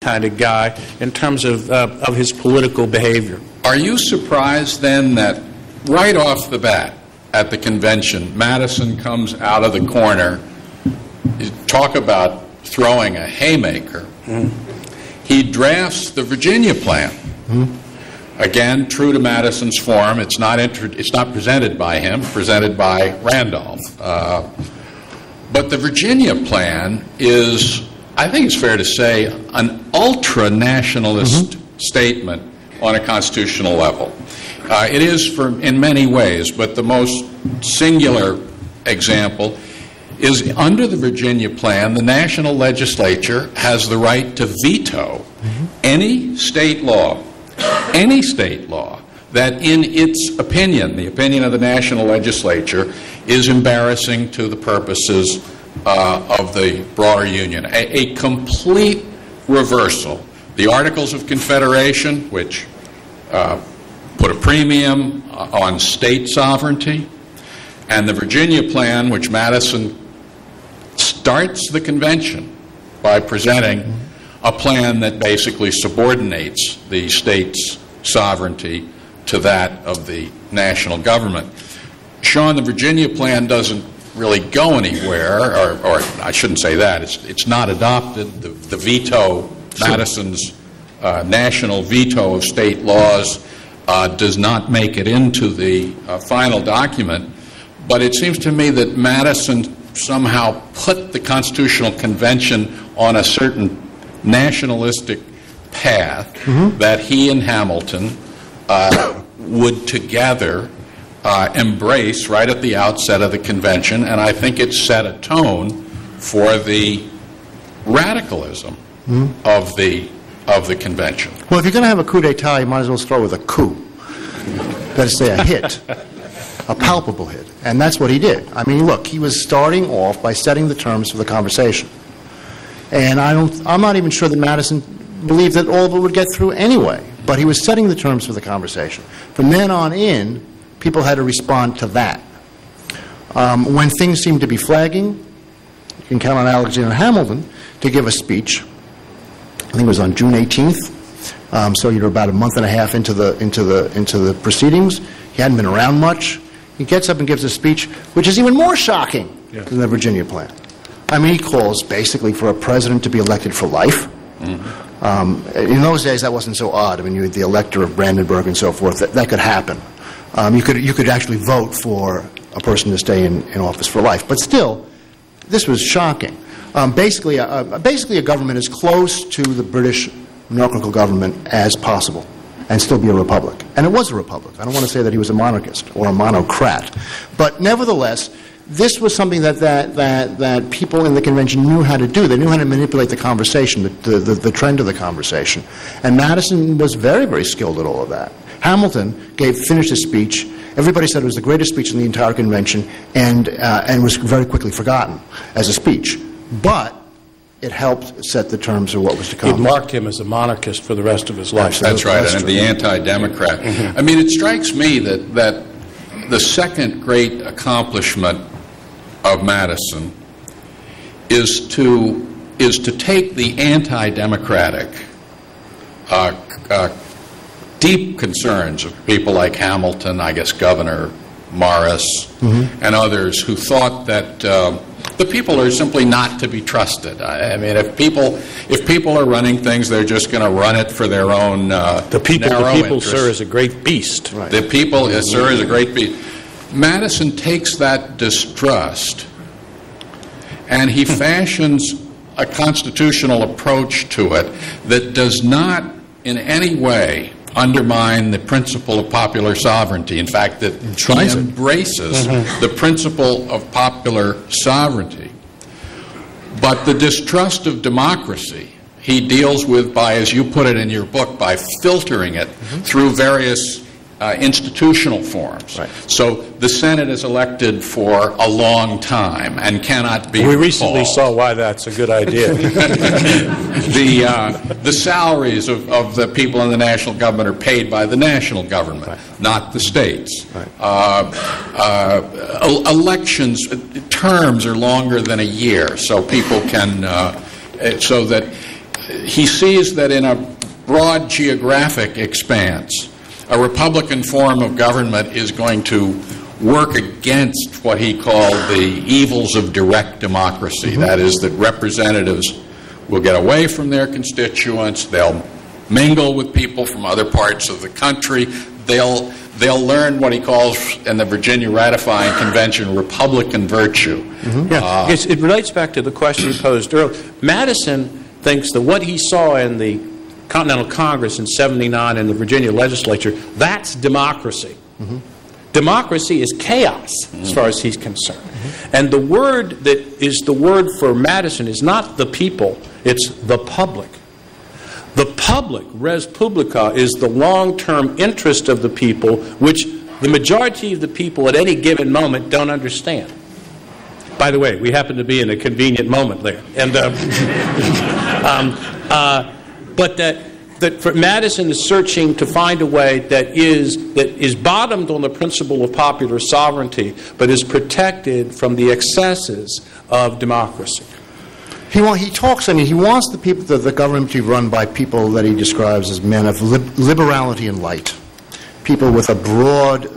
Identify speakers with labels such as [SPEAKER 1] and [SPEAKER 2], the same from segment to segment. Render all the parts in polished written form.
[SPEAKER 1] kind of guy in terms of his political behavior.
[SPEAKER 2] Are you surprised then that right off the bat at the convention, Madison comes out of the corner, talk about throwing a haymaker, he drafts the Virginia plan. Again, true to Madison's form, it's not presented by him, presented by Randolph. But the Virginia plan is, I think it's fair to say, an ultra-nationalist statement on a constitutional level. It is in many ways, but the most singular example is under the Virginia plan, the national legislature has the right to veto any state law that in its opinion, the opinion of the national legislature, is embarrassing to the purposes of the broader union. A complete reversal. The Articles of Confederation, which put a premium on state sovereignty, and the Virginia plan, which Madison starts the convention by presenting a plan that basically subordinates the state's sovereignty to that of the national government. Sean, the Virginia plan doesn't really go anywhere, or I shouldn't say that. It's not adopted. The veto, Madison's national veto of state laws, does not make it into the final document. But it seems to me that Madison somehow put the Constitutional Convention on a certain nationalistic path that he and Hamilton would together embrace right at the outset of the convention, and I think it set a tone for the radicalism of the convention.
[SPEAKER 3] Well, if you're going to have a coup d'etat, you might as well start with a coup. Better say a hit, a palpable hit, and that's what he did. I mean, look, he was starting off by setting the terms for the conversation, and I'm not even sure that Madison believed that all of it would get through anyway, but he was setting the terms for the conversation. From then on in, people had to respond to that. When things seemed to be flagging, you can count on Alexander Hamilton to give a speech. I think it was on June 18th. So you're about a month and a half into the proceedings. He hadn't been around much. He gets up and gives a speech, which is even more shocking than the Virginia plan. I mean, he calls basically for a president to be elected for life. In those days, that wasn't so odd. I mean, you had the elector of Brandenburg and so forth. That could happen. You could actually vote for a person to stay in office for life. But still, this was shocking. Basically, a government as close to the British monarchical government as possible, and still be a republic. And it was a republic. I don't want to say that he was a monarchist or a monocrat, but nevertheless, this was something that people in the convention knew how to do. They knew how to manipulate the conversation, the trend of the conversation. And Madison was very, very skilled at all of that. Hamilton finished his speech. Everybody said it was the greatest speech in the entire convention, and was very quickly forgotten as a speech. But it helped set the terms of what was to come.
[SPEAKER 1] It marked him as a monarchist for the rest of his life.
[SPEAKER 2] That's right, and the anti-democrat. I mean, it strikes me that the second great accomplishment of Madison is to take the anti-democratic deep concerns of people like Hamilton, I guess Governor Morris, and others who thought that the people are simply not to be trusted. I mean, if people are running things, they're just going to run it for their own
[SPEAKER 1] the people,
[SPEAKER 2] interest.
[SPEAKER 1] sir, is a great beast.
[SPEAKER 3] Right.
[SPEAKER 2] The people, sir, is a great beast. Madison takes that distrust and he fashions a constitutional approach to it that does not in any way undermine the principle of popular sovereignty. In fact, that he embraces the principle of popular sovereignty. But the distrust of democracy he deals with by, as you put it in your book, by filtering it through various institutional forms. Right. So the Senate is elected for a long time and cannot be
[SPEAKER 1] We recently saw why that's a good idea.
[SPEAKER 2] The salaries of the people in the national government are paid by the national government, not the states. Elections, terms are longer than a year, so people can, so that he sees that in a broad geographic expanse, a Republican form of government is going to work against what he called the evils of direct democracy. That is, that representatives will get away from their constituents, they'll mingle with people from other parts of the country, they'll learn what he calls in the Virginia Ratifying Convention Republican virtue.
[SPEAKER 1] Yes, it relates back to the question you posed earlier. Madison thinks that what he saw in the Continental Congress in '79 and the Virginia legislature, that's democracy. Democracy is chaos as far as he's concerned. And the word that is the word for Madison is not the people, it's the public. The public, res publica, is the long-term interest of the people, which the majority of the people at any given moment don't understand. By the way, we happen to be in a convenient moment there. And, but that for Madison is searching to find a way that is bottomed on the principle of popular sovereignty, but is protected from the excesses of democracy.
[SPEAKER 3] He talks, I mean, he wants the government to be run by people that he describes as men of liberality and light, people with a broad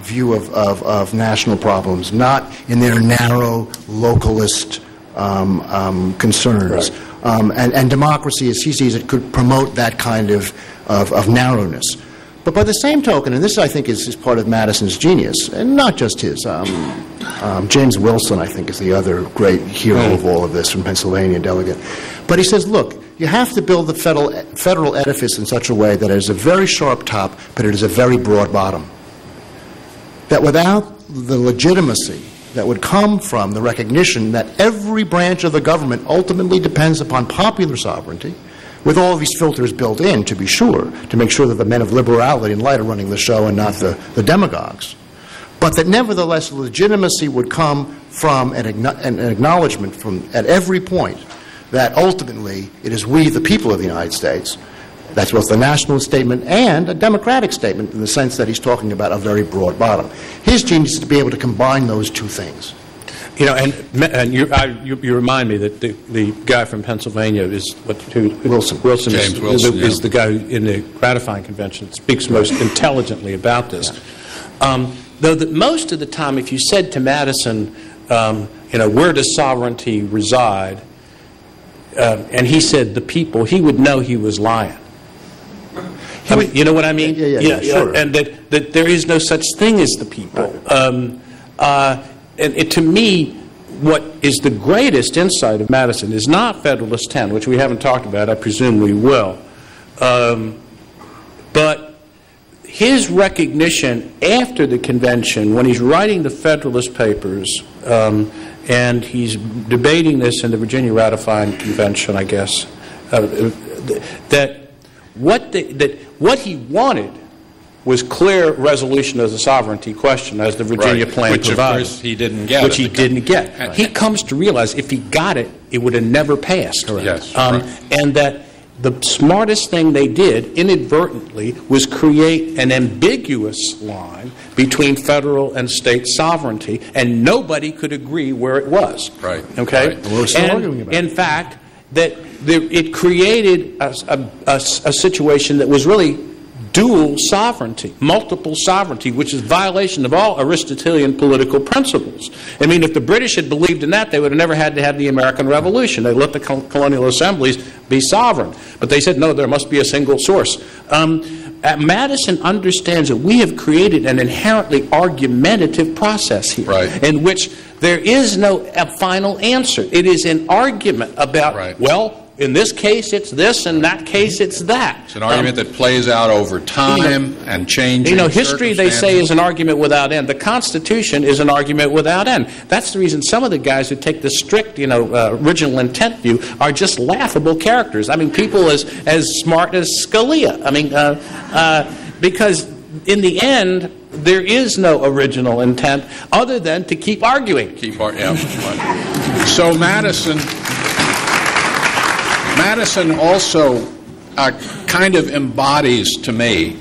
[SPEAKER 3] view of national problems, not in their narrow, localist concerns. Right. And democracy, as he sees it, could promote that kind of narrowness. But by the same token, and this I think is part of Madison's genius, and not just his, James Wilson I think is the other great hero of all of this from Pennsylvania, delegate. But he says, look, you have to build the federal edifice in such a way that it is a very sharp top, but it is a very broad bottom. That without the legitimacy that would come from the recognition that every branch of the government ultimately depends upon popular sovereignty, with all of these filters built in, to be sure, to make sure that the men of liberality and light are running the show and not the demagogues. But that nevertheless legitimacy would come from an acknowledgement from at every point that ultimately it is we, the people of the United States. That's both a nationalist statement and a democratic statement in the sense that he's talking about a very broad bottom. His genius is to be able to combine those two things.
[SPEAKER 1] You know, and you remind me that the guy from Pennsylvania is
[SPEAKER 3] Wilson.
[SPEAKER 1] Wilson
[SPEAKER 2] James Wilson
[SPEAKER 1] is the guy who, in the ratifying convention, speaks most intelligently about this. Though that most of the time, if you said to Madison, where does sovereignty reside, and he said the people, he would know he was lying. You know what I mean?
[SPEAKER 3] Yeah, sure.
[SPEAKER 1] And that there is no such thing as the people. And to me, what is the greatest insight of Madison is not Federalist 10, which we haven't talked about. I presume we will. But his recognition after the convention, when he's writing the Federalist Papers, and he's debating this in the Virginia Ratifying Convention, I guess, that what he wanted was clear resolution of the sovereignty question, as the Virginia plan
[SPEAKER 2] which
[SPEAKER 1] provided.
[SPEAKER 2] Which, of course, he didn't get.
[SPEAKER 1] Which he didn't get.
[SPEAKER 2] Right.
[SPEAKER 1] He comes to realize if he got it, it would have never passed.
[SPEAKER 2] Yes,
[SPEAKER 1] and that the smartest thing they did, inadvertently, was create an ambiguous line between federal and state sovereignty, and nobody could agree where it was.
[SPEAKER 2] Right.
[SPEAKER 1] Okay?
[SPEAKER 2] Right.
[SPEAKER 3] We're still arguing about it.
[SPEAKER 1] In fact, that it created a situation that was really dual sovereignty, multiple sovereignty, which is violation of all Aristotelian political principles. I mean, if the British had believed in that, they would have never had to have the American Revolution. They let the colonial assemblies be sovereign. But they said, no, there must be a single source. Madison understands that we have created an inherently argumentative process here, in which there is no final answer. It is an argument about, well, in this case it's this, in that case it's that.
[SPEAKER 2] It's an argument that plays out over time and changing
[SPEAKER 1] history, they say, is an argument without end. The Constitution is an argument without end. That's the reason some of the guys who take the strict, original intent view are just laughable characters. I mean, people as smart as Scalia. I mean, because in the end, there is no original intent other than to keep arguing.
[SPEAKER 2] So Madison also kind of embodies to me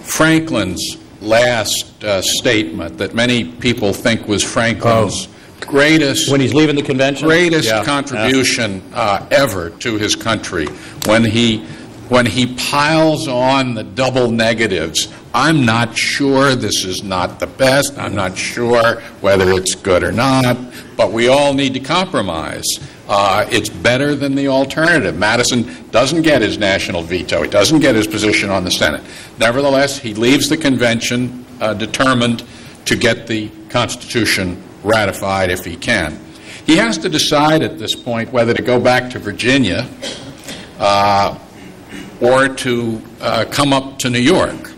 [SPEAKER 2] Franklin's last statement that many people think was Franklin's greatest
[SPEAKER 1] When he's leaving the convention?
[SPEAKER 2] greatest
[SPEAKER 1] Yeah.
[SPEAKER 2] contribution ever to his country, when he piles on the double negatives. I'm not sure, this is not the best, I'm not sure whether it's good or not, but we all need to compromise. It's better than the alternative. Madison doesn't get his national veto. He doesn't get his position on the Senate. Nevertheless, he leaves the convention determined to get the Constitution ratified if he can. He has to decide at this point whether to go back to Virginia or to come up to New York.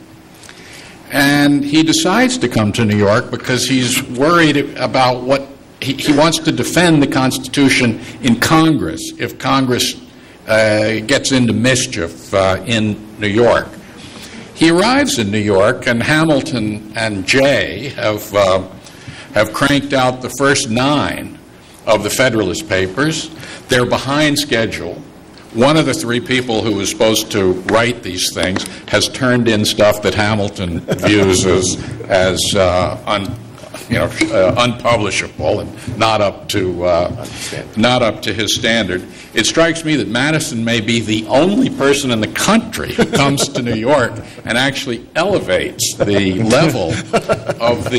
[SPEAKER 2] And he decides to come to New York because he's worried about what he wants to defend the Constitution in Congress if Congress gets into mischief in New York. He arrives in New York, and Hamilton and Jay have cranked out the first 9 of the Federalist Papers. They're behind schedule. One of the 3 people who was supposed to write these things has turned in stuff that Hamilton views as unpublishable and not up to his standard. It strikes me that Madison may be the only person in the country who comes to New York and actually elevates the level of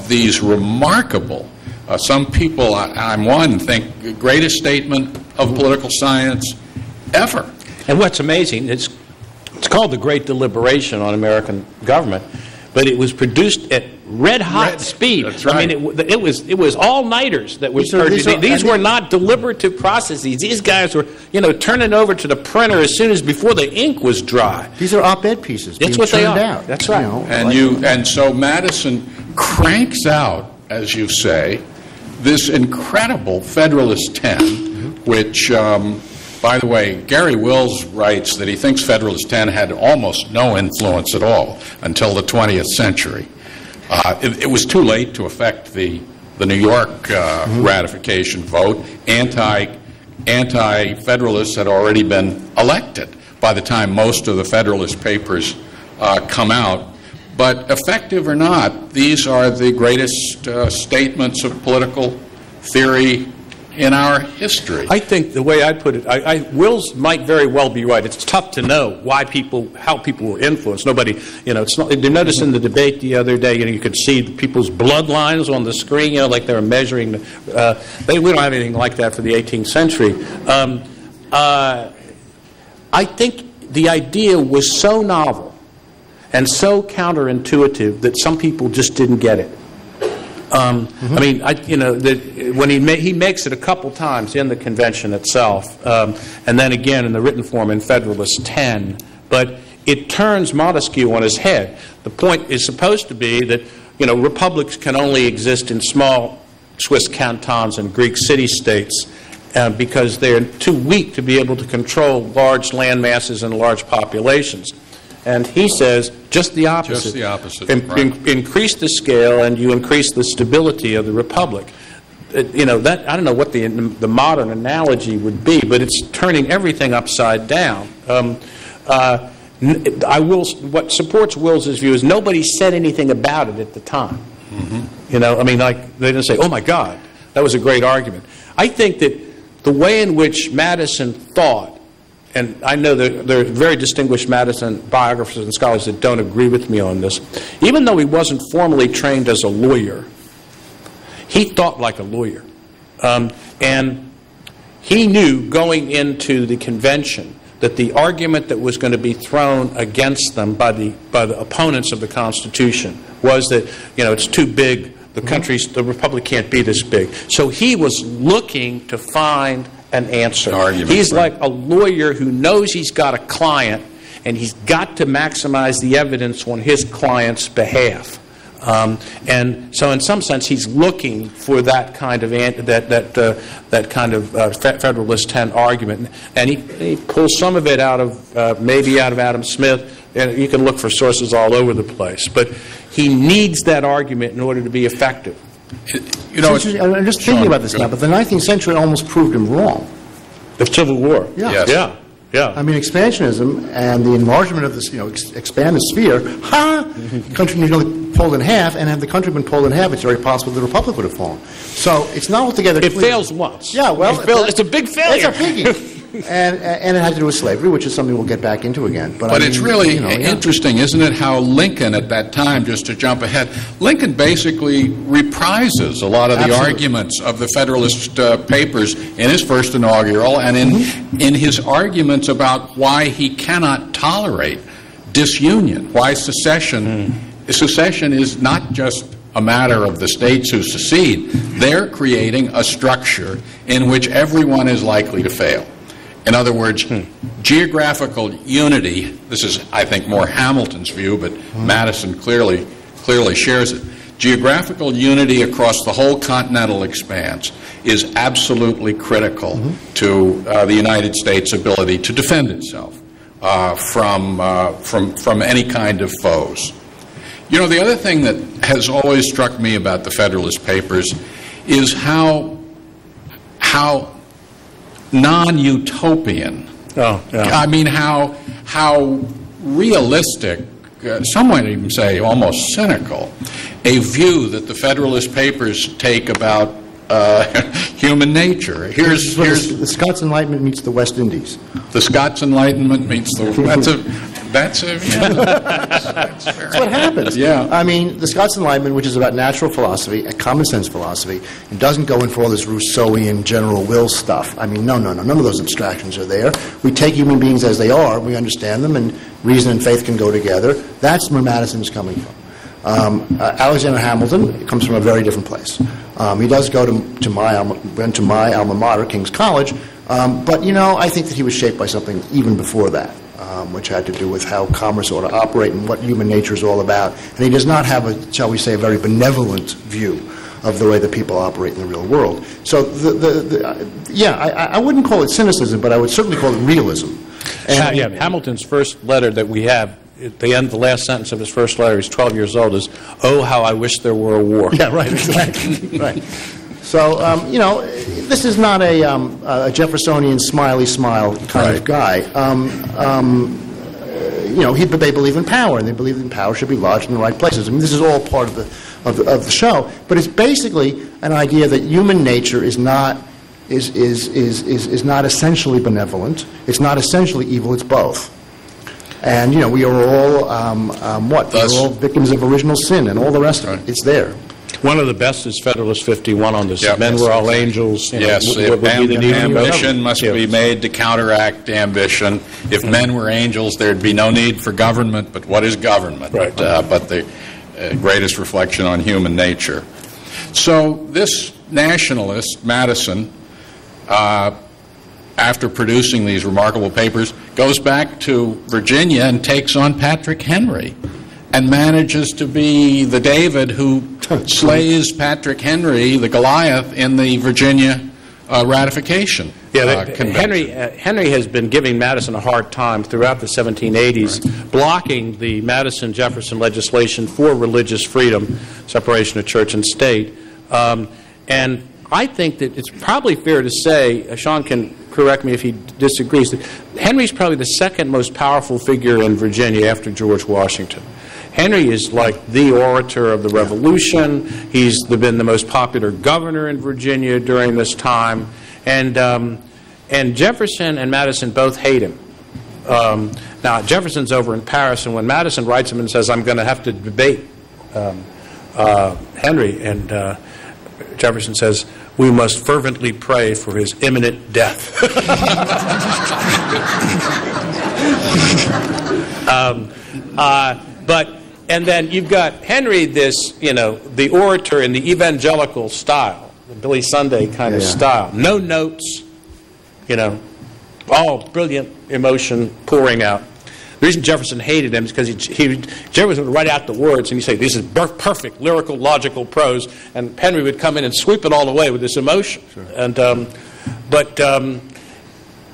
[SPEAKER 2] these remarkable. Some people, I'm one, think the greatest statement of political science ever.
[SPEAKER 1] And what's amazing, it's called The Great Deliberation on American Government, but it was produced at red-hot speed.
[SPEAKER 2] That's right.
[SPEAKER 1] I mean, it was all-nighters that were these were not deliberative processes. These guys were, turning over to the printer as soon as before the ink was dry.
[SPEAKER 3] These are op-ed pieces.
[SPEAKER 1] That's
[SPEAKER 3] being
[SPEAKER 1] what they
[SPEAKER 3] churned
[SPEAKER 1] are.
[SPEAKER 3] Out,
[SPEAKER 1] That's right.
[SPEAKER 2] And so Madison cranks out, as you say, this incredible Federalist 10, which, by the way, Gary Wills writes that he thinks Federalist 10 had almost no influence at all until the 20th century. It was too late to affect the New York ratification vote. Anti-Federalists had already been elected by the time most of the Federalist Papers come out. But effective or not, these are the greatest statements of political theory in our history.
[SPEAKER 1] I think the way I'd put it, Wills might very well be right. It's tough to know how people were influenced. Nobody, it's not. You notice in the debate the other day, you could see people's bloodlines on the screen, like they were measuring. We don't have anything like that for the 18th century. I think the idea was so novel and so counterintuitive that some people just didn't get it. I mean, when he makes it a couple times in the convention itself, and then again in the written form in Federalist 10, but it turns Montesquieu on his head. The point is supposed to be that republics can only exist in small Swiss cantons and Greek city-states because they're too weak to be able to control large land masses and large populations. And he says just the opposite.
[SPEAKER 2] Just the opposite.
[SPEAKER 1] Right. Increase the scale, and you increase the stability of the republic. That I don't know what the modern analogy would be, but it's turning everything upside down. What supports Wills's view is nobody said anything about it at the time. They didn't say, "Oh my God, that was a great argument." I think that the way in which Madison thought. And I know that there are very distinguished Madison biographers and scholars that don't agree with me on this. Even though he wasn't formally trained as a lawyer, he thought like a lawyer. And he knew going into the convention that the argument that was going to be thrown against them by the opponents of the Constitution was that, it's too big, the republic can't be this big. So he was looking to find an answer. He's like a lawyer who knows he's got a client and he's got to maximize the evidence on his client's behalf. And so, in some sense, he's looking for that kind of Federalist 10 argument, and he pulls some of it out of maybe out of Adam Smith. And you can look for sources all over the place, but he needs that argument in order to be effective.
[SPEAKER 3] I'm just thinking about this now, but the 19th century almost proved him wrong.
[SPEAKER 1] The Civil War.
[SPEAKER 3] Yeah.
[SPEAKER 2] Yes.
[SPEAKER 1] Yeah. Yeah.
[SPEAKER 3] I mean, expansionism and the enlargement of this, expanded sphere, country nearly pulled in half, and had the country been pulled in half, it's very possible the republic would have fallen. So it's not altogether
[SPEAKER 1] It
[SPEAKER 3] clear.
[SPEAKER 1] fails once.
[SPEAKER 3] Yeah, well,
[SPEAKER 1] it's a big failure.
[SPEAKER 3] It's a biggie. and it has to do with slavery, which is something we'll get back into again. But I mean,
[SPEAKER 2] it's really
[SPEAKER 3] yeah.
[SPEAKER 2] interesting, isn't it, how Lincoln at that time, just to jump ahead, Lincoln basically reprises a lot of the
[SPEAKER 3] Absolutely.
[SPEAKER 2] arguments of the Federalist Papers in his first inaugural and in his arguments about why he cannot tolerate disunion, why secession is not just a matter of the states who secede. They're creating a structure in which everyone is likely to fail. In other words, geographical unity, this is, I think, more Hamilton's view, but Madison clearly shares it. Geographical unity across the whole continental expanse is absolutely critical to the United States' ability to defend itself from any kind of foes. The other thing that has always struck me about the Federalist Papers is how non-utopian.
[SPEAKER 1] Oh, yeah.
[SPEAKER 2] I mean, how realistic, some might even say almost cynical, a view that the Federalist Papers take about human nature. Here's
[SPEAKER 3] the Scots Enlightenment meets the West Indies.
[SPEAKER 2] The Scots Enlightenment meets the. That's
[SPEAKER 3] what happens.
[SPEAKER 2] Yeah.
[SPEAKER 3] I mean, the Scots Enlightenment, which is about natural philosophy, a common sense philosophy, and doesn't go in for all this Rousseauian general will stuff. I mean, no, none of those abstractions are there. We take human beings as they are, we understand them, and reason and faith can go together. That's where Madison's coming from. Alexander Hamilton comes from a very different place. He does go to my alma mater, King's College, but, I think that he was shaped by something even before that. Which had to do with how commerce ought to operate and what human nature is all about. And he does not have shall we say, a very benevolent view of the way that people operate in the real world. So, I wouldn't call it cynicism, but I would certainly call it realism. And,
[SPEAKER 1] Hamilton's first letter that we have, at the end, the last sentence of his first letter, he's 12 years old, is, "Oh, how I wish there were a war."
[SPEAKER 3] Yeah, right, exactly. Right. So, this is not a Jeffersonian smiley smile kind of guy. But they believe in power, and they believe that power should be lodged in the right places. I mean, this is all part of the show. But it's basically an idea that human nature is not essentially benevolent. It's not essentially evil. It's both. And we are all We're all victims of original sin, and all the rest of it. It's there.
[SPEAKER 1] One of the best is Federalist 51 on this.
[SPEAKER 2] Yep.
[SPEAKER 1] Men were all angels.
[SPEAKER 2] Yes, ambition must be made to counteract ambition. If men were angels, there'd be no need for government, but what is government?
[SPEAKER 1] Right.
[SPEAKER 2] But the greatest reflection on human nature. So this nationalist, Madison, after producing these remarkable papers, goes back to Virginia and takes on Patrick Henry, and manages to be the David who slays Patrick Henry, the Goliath, in the Virginia ratification convention.
[SPEAKER 1] Henry has been giving Madison a hard time throughout the 1780s, blocking the Madison-Jefferson legislation for religious freedom, separation of church and state. And I think that it's probably fair to say, Sean can correct me if he disagrees, that Henry's probably the second most powerful figure in Virginia after George Washington. Henry is like the orator of the Revolution. He's been the most popular governor in Virginia during this time. And Jefferson and Madison both hate him. Now, Jefferson's over in Paris, and when Madison writes him and says, "I'm going to have to debate Henry," and Jefferson says, "We must fervently pray for his imminent death." And then you've got Henry, the orator in the evangelical style, the Billy Sunday kind of style. No notes, all brilliant emotion pouring out. The reason Jefferson hated him is because Jefferson would write out the words, and he'd say, "This is perfect lyrical, logical prose," and Henry would come in and sweep it all away with this emotion. Sure. But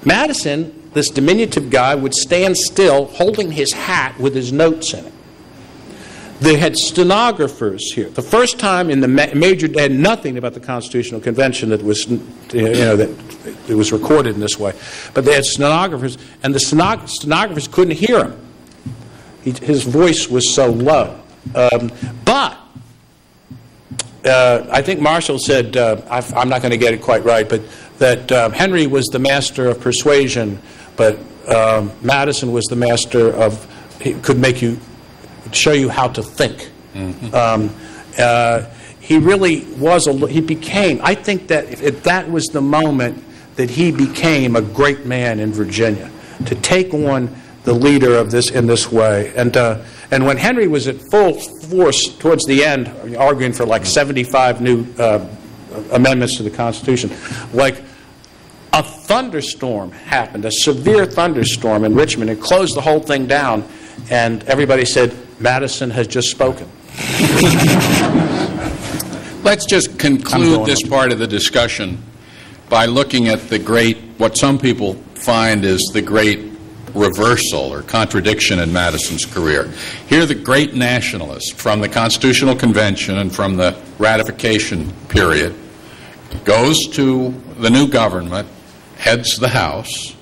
[SPEAKER 1] Madison, this diminutive guy, would stand still holding his hat with his notes in it. They had stenographers here. The first time in the major, they had nothing about the Constitutional Convention that was, that it was recorded in this way. But they had stenographers, and the stenographers couldn't hear him. His voice was so low. But I think Marshall said, I'm not going to get it quite right, but that Henry was the master of persuasion, but Madison was the master of, he could make you, show you how to think. He really was, he became, I think that that was the moment that he became a great man in Virginia, to take on the leader of this in this way. And when Henry was at full force towards the end, arguing for like 75 new amendments to the Constitution, like a thunderstorm happened, a severe thunderstorm in Richmond. It closed the whole thing down, and everybody said, Madison has just spoken.
[SPEAKER 2] Let's just conclude this part of the discussion by looking at the great, what some people find is the great reversal or contradiction in Madison's career. Here, the great nationalist from the Constitutional Convention and from the ratification period goes to the new government, heads the House.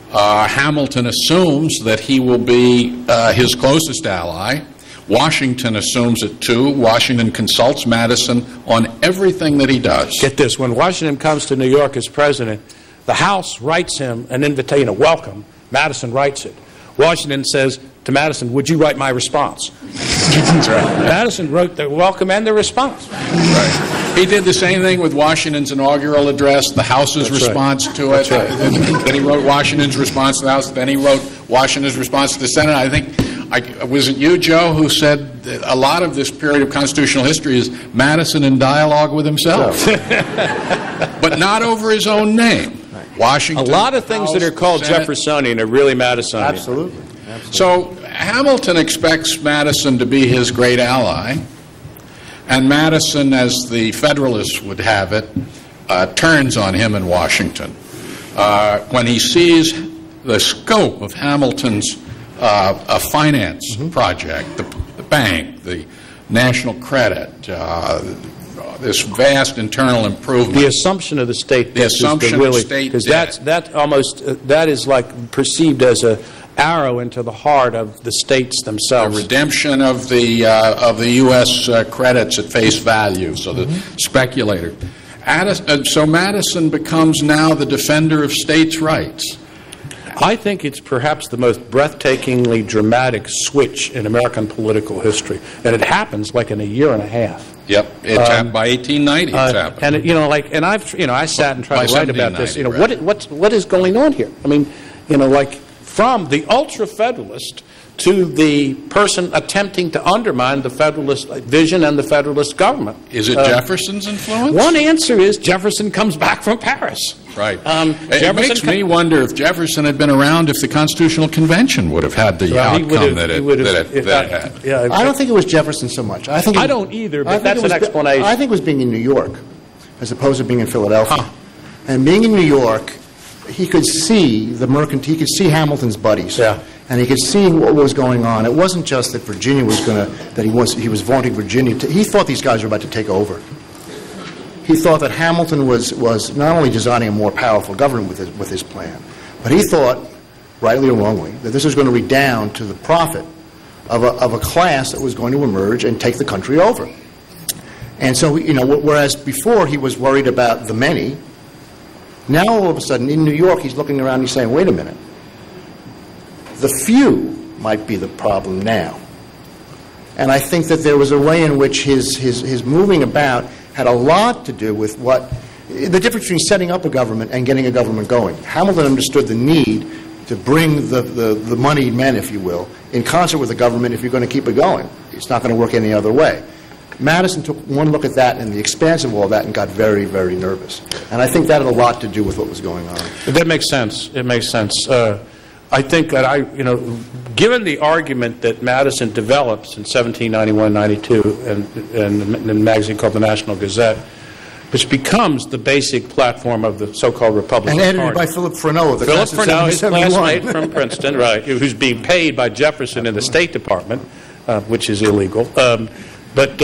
[SPEAKER 2] Hamilton assumes that he will be his closest ally. Washington assumes it too. Washington consults Madison on everything that he does.
[SPEAKER 1] Get this, when Washington comes to New York as president, the House writes him an invitation, a welcome. Madison writes it. Washington says to Madison, would you write my response? That's right. Madison wrote the welcome and the response.
[SPEAKER 2] Right. He did the same thing with Washington's inaugural address, the House's response to it. Then he wrote Washington's response to the House. Then he wrote Washington's response to the Senate. I think, was it you, Joe, who said that a lot of this period of constitutional history is Madison in dialogue with himself, but not over his own name. Washington,
[SPEAKER 1] a lot of things
[SPEAKER 2] House,
[SPEAKER 1] that are called
[SPEAKER 2] Senate.
[SPEAKER 1] Jeffersonian are really Madisonian.
[SPEAKER 3] Absolutely.
[SPEAKER 2] So Hamilton expects Madison to be his great ally, and Madison, as the Federalists would have it, turns on him in Washington. When he sees the scope of Hamilton's finance project, the bank, the national credit, this vast internal improvement.
[SPEAKER 1] The assumption of the state.
[SPEAKER 2] The assumption of state debt.
[SPEAKER 1] Because that is like perceived as a arrow into the heart of the states themselves.
[SPEAKER 2] The redemption of the U.S. Credits at face value, so the speculator. So Madison becomes now the defender of states' rights.
[SPEAKER 1] I think it's perhaps the most breathtakingly dramatic switch in American political history, and it happens like in a year and a half.
[SPEAKER 2] Yep, it's happened by 1890. It's happened,
[SPEAKER 1] and I sat and tried to write about this.
[SPEAKER 2] Right.
[SPEAKER 1] What is going on here? I mean, from the ultra-federalist to the person attempting to undermine the Federalist vision and the Federalist government.
[SPEAKER 2] Is it Jefferson's influence?
[SPEAKER 1] One answer is Jefferson comes back from Paris.
[SPEAKER 2] Right. It makes me wonder if Jefferson had been around, if the Constitutional Convention would have had the outcome that it had.
[SPEAKER 3] Yeah, I don't think it was Jefferson so much.
[SPEAKER 1] I don't either, but that's an explanation.
[SPEAKER 3] I think it was being in New York as opposed to being in Philadelphia. And being in New York, he could see he could see Hamilton's buddies.
[SPEAKER 1] Yeah.
[SPEAKER 3] And he could see what was going on. It wasn't just that Virginia was going to, that he was vaunting Virginia. He thought these guys were about to take over. He thought that Hamilton was not only designing a more powerful government with his plan, but he thought, rightly or wrongly, that this was going to redound to the profit of a class that was going to emerge and take the country over. And so, whereas before he was worried about the many, now all of a sudden in New York he's looking around and he's saying, wait a minute. The few might be the problem now. And I think that there was a way in which his moving about had a lot to do with the difference between setting up a government and getting a government going. Hamilton understood the need to bring the moneyed men, if you will, in concert with the government if you're going to keep it going. It's not going to work any other way. Madison took one look at that and the expanse of all that and got very, very nervous. And I think that had a lot to do with what was going on.
[SPEAKER 1] That makes sense. It makes sense. I think that given the argument that Madison develops in 1791-92 in a magazine called the National Gazette, which becomes the basic platform of the so-called Republican Party.
[SPEAKER 3] And edited by Philip Freneau of the
[SPEAKER 1] Philip Freneau, his classmate from Princeton, right, who's being paid by Jefferson in the State Department which is illegal. But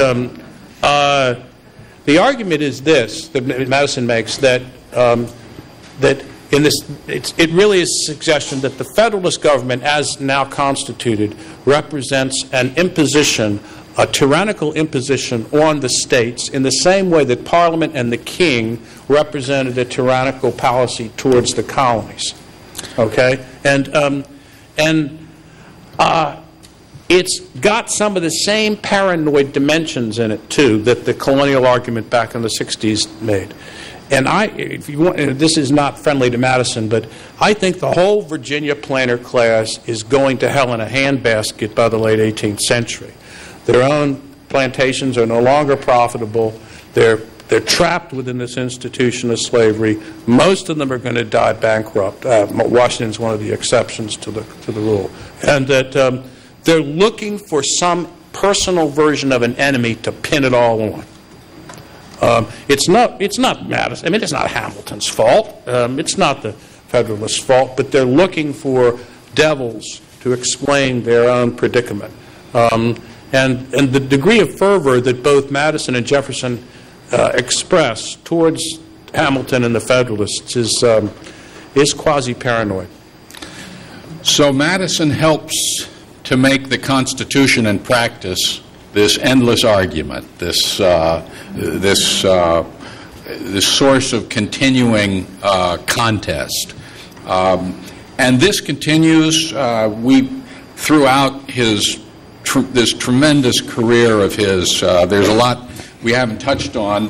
[SPEAKER 1] the argument is this that Madison makes, that that in this, it really is a suggestion that the Federalist government, as now constituted, represents an imposition, a tyrannical imposition on the states, in the same way that Parliament and the King represented a tyrannical policy towards the colonies. Okay, and it's got some of the same paranoid dimensions in it too that the colonial argument back in the '60s made. And if you want, this is not friendly to Madison, but I think the whole Virginia planter class is going to hell in a handbasket by the late 18th century. Their own plantations are no longer profitable. They're trapped within this institution of slavery. Most of them are going to die bankrupt. Washington's one of the exceptions to the rule. And that they're looking for some personal version of an enemy to pin it all on. It's not Madison. I mean, it's not Hamilton's fault. It's not the Federalists' fault. But they're looking for devils to explain their own predicament. And the degree of fervor that both Madison and Jefferson express towards Hamilton and the Federalists is quasi-paranoid.
[SPEAKER 2] So Madison helps to make the Constitution in practice this endless argument, this source of continuing contest. And this continues throughout this tremendous career of his. There's a lot we haven't touched on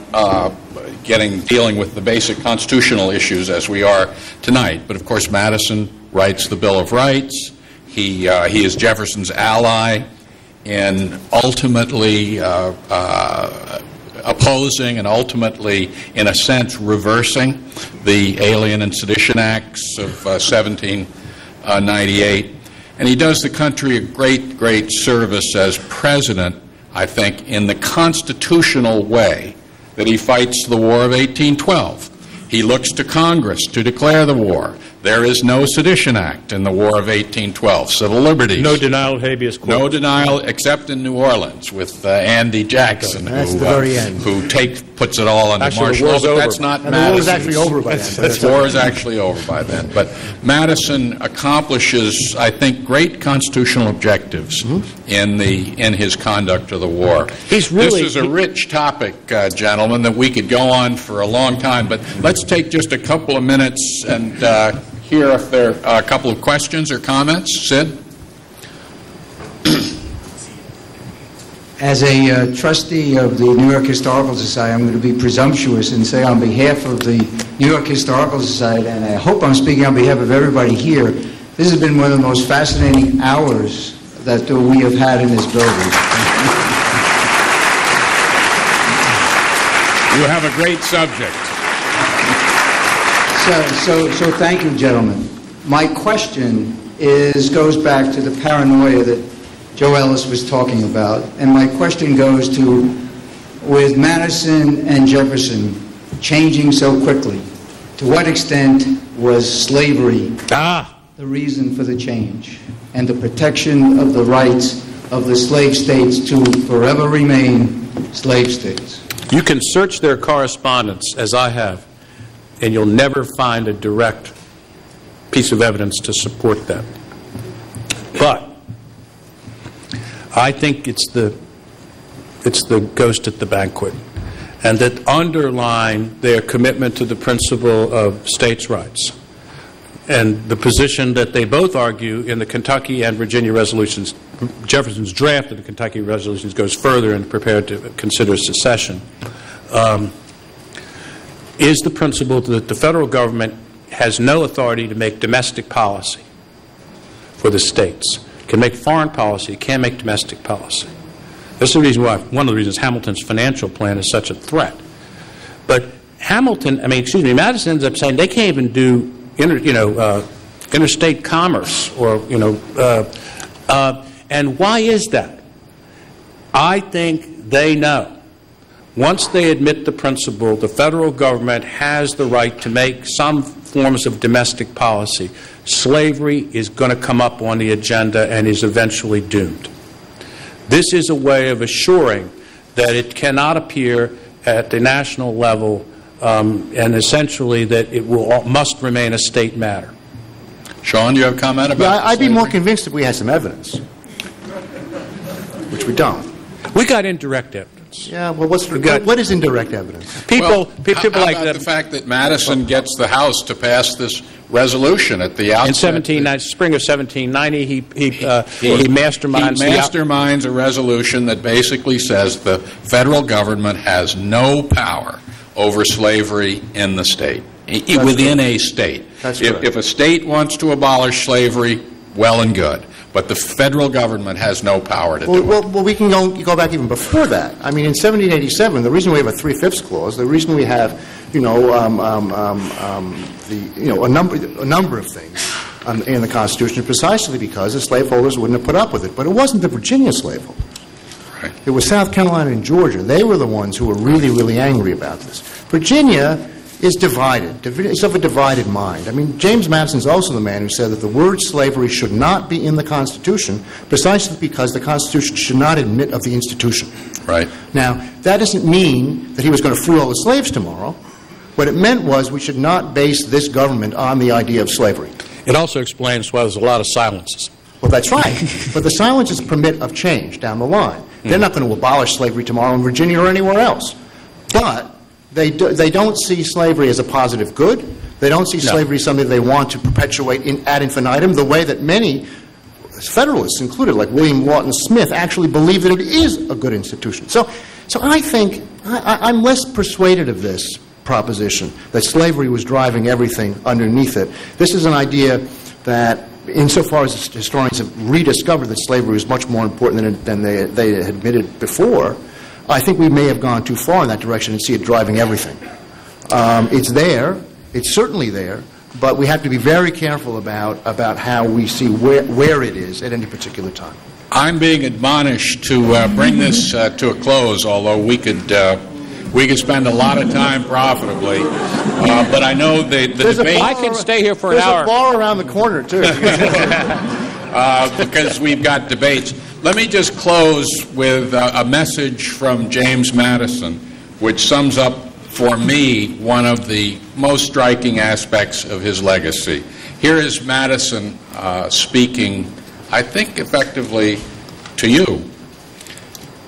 [SPEAKER 2] dealing with the basic constitutional issues as we are tonight. But of course, Madison writes the Bill of Rights. He is Jefferson's ally in ultimately opposing and ultimately, in a sense, reversing the Alien and Sedition Acts of 1798. And he does the country a great, great service as president, I think, in the constitutional way that he fights the War of 1812. He looks to Congress to declare the war. There is no Sedition Act in the War of 1812. Civil liberties.
[SPEAKER 1] No denial of habeas corpus.
[SPEAKER 2] No denial, except in New Orleans with Andy Jackson, who puts it all under martial law. But that's not Madison. The war is actually over by then. The war is actually over by then. But Madison accomplishes, I think, great constitutional objectives in his conduct of the war. This is a rich topic, gentlemen, that we could go on for a long time. But let's take just a couple of minutes and hear if there are a couple of questions or comments. Sid?
[SPEAKER 4] As a trustee of the New York Historical Society, I'm going to be presumptuous and say on behalf of the New York Historical Society, and I hope I'm speaking on behalf of everybody here, this has been one of the most fascinating hours that we have had in this building.
[SPEAKER 2] You have a great subject.
[SPEAKER 4] So thank you, gentlemen. My question goes back to the paranoia that Joe Ellis was talking about, and my question goes to, with Madison and Jefferson changing so quickly, to what extent was slavery the reason for the change and the protection of the rights of the slave states to forever remain slave states?
[SPEAKER 1] You can search their correspondence, as I have, and you'll never find a direct piece of evidence to support that. But I think it's the ghost at the banquet, and that underline their commitment to the principle of states' rights and the position that they both argue in the Kentucky and Virginia resolutions. Jefferson's draft of the Kentucky resolutions goes further and prepared to consider secession. Is the principle that the federal government has no authority to make domestic policy for the states. It can make foreign policy, it can't make domestic policy. That's the reason why, one of the reasons Hamilton's financial plan is such a threat. But Madison ends up saying they can't even do interstate commerce and why is that? I think they know. Once they admit the principle, the federal government has the right to make some forms of domestic policy. Slavery is going to come up on the agenda and is eventually doomed. This is a way of assuring that it cannot appear at the national level and essentially that it must remain a state matter.
[SPEAKER 2] Sean, do you have a comment about
[SPEAKER 3] I'd be
[SPEAKER 2] slavery?
[SPEAKER 3] more convinced if we had some evidence, which we don't.
[SPEAKER 1] We got indirect evidence.
[SPEAKER 3] Yeah, well, what is indirect evidence?
[SPEAKER 1] People
[SPEAKER 2] How
[SPEAKER 1] like
[SPEAKER 2] about
[SPEAKER 1] that.
[SPEAKER 2] the fact that Madison gets the House to pass this resolution at the outset?
[SPEAKER 1] In spring of 1790, he masterminds
[SPEAKER 2] He masterminds a resolution that basically says the federal government has no power over slavery in the state, within a state.
[SPEAKER 3] That's correct.
[SPEAKER 2] If a state wants to abolish slavery, well and good. But the federal government has no power to do it.
[SPEAKER 3] Well, we can go back even before that. I mean, in 1787, the reason we have a 3/5 clause, the reason we have, a number of things in the Constitution is precisely because the slaveholders wouldn't have put up with it. But it wasn't the Virginia slaveholders.
[SPEAKER 2] Right.
[SPEAKER 3] It was South Carolina and Georgia. They were the ones who were really, really angry about this. Virginia is divided. It's of a divided mind. I mean, James Madison's also the man who said that the word slavery should not be in the Constitution precisely because the Constitution should not admit of the institution.
[SPEAKER 2] Right.
[SPEAKER 3] Now, that doesn't mean that he was going to free all the slaves tomorrow. What it meant was we should not base this government on the idea of slavery.
[SPEAKER 1] It also explains why there's a lot of silences.
[SPEAKER 3] Well, that's right. But the silences permit of change down the line. They're not going to abolish slavery tomorrow in Virginia or anywhere else. But they don't see slavery as a positive good. They don't see slavery as something they want to perpetuate ad infinitum, the way that many Federalists, included, like William Lawton Smith, actually believe that it is a good institution. So I think I'm less persuaded of this proposition, that slavery was driving everything underneath it. This is an idea that, insofar as historians have rediscovered that slavery was much more important than they had admitted before, I think we may have gone too far in that direction and see it driving everything. It's there. It's certainly there. But we have to be very careful about how we see where it is at any particular time.
[SPEAKER 2] I'm being admonished to bring this to a close, although we could spend a lot of time profitably. But I know the debate...
[SPEAKER 1] I can stay here for an hour.
[SPEAKER 3] There's a bar around the corner, too.
[SPEAKER 2] Because we've got debates. Let me just close with a message from James Madison, which sums up for me one of the most striking aspects of his legacy. Here is Madison speaking, I think effectively, to you.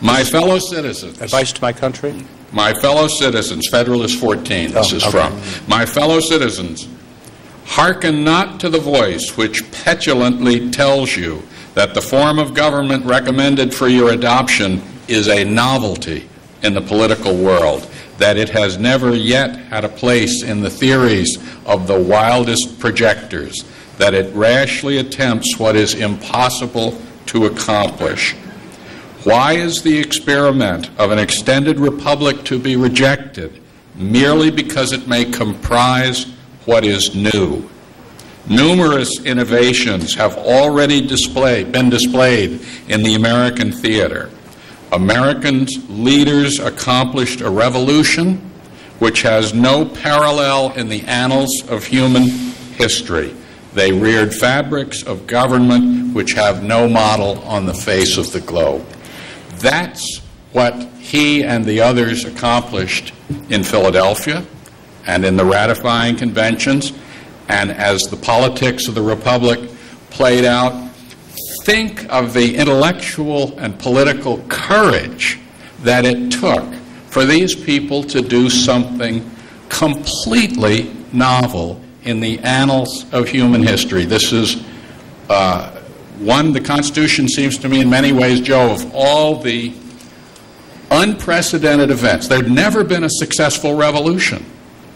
[SPEAKER 2] My fellow citizens.
[SPEAKER 1] Advice to my country?
[SPEAKER 2] My fellow citizens, Federalist 14, this is from. My fellow citizens, hearken not to the voice which petulantly tells you that the form of government recommended for your adoption is a novelty in the political world, that it has never yet had a place in the theories of the wildest projectors, that it rashly attempts what is impossible to accomplish. Why is the experiment of an extended republic to be rejected? Merely because it may comprise what is new. Numerous innovations have already been displayed in the American theater. American leaders accomplished a revolution which has no parallel in the annals of human history. They reared fabrics of government which have no model on the face of the globe. That's what he and the others accomplished in Philadelphia and in the ratifying conventions, and as the politics of the Republic played out. Think of the intellectual and political courage that it took for these people to do something completely novel in the annals of human history. This is the Constitution seems to me in many ways, Joe, of all the unprecedented events. There'd never been a successful revolution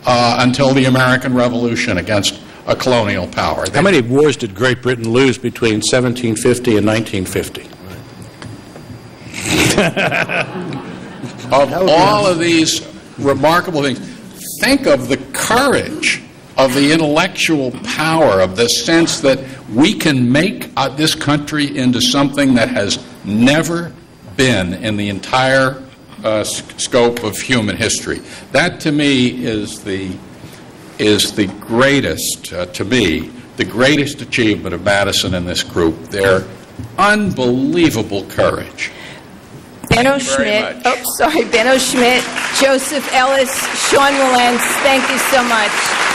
[SPEAKER 2] until the American Revolution against a colonial power.
[SPEAKER 1] How many wars did Great Britain lose between 1750 and 1950?
[SPEAKER 2] Of all of these remarkable things, think of the courage of the intellectual power, of the sense that we can make this country into something that has never been in the entire scope of human history. That, to me, is the greatest, the greatest achievement of Madison and this group, their unbelievable courage.
[SPEAKER 5] Benno
[SPEAKER 2] Thank you very
[SPEAKER 5] Schmidt.
[SPEAKER 2] much.
[SPEAKER 5] Oh, sorry. Benno Schmidt, Joseph Ellis, Sean Wilentz. Thank you so much.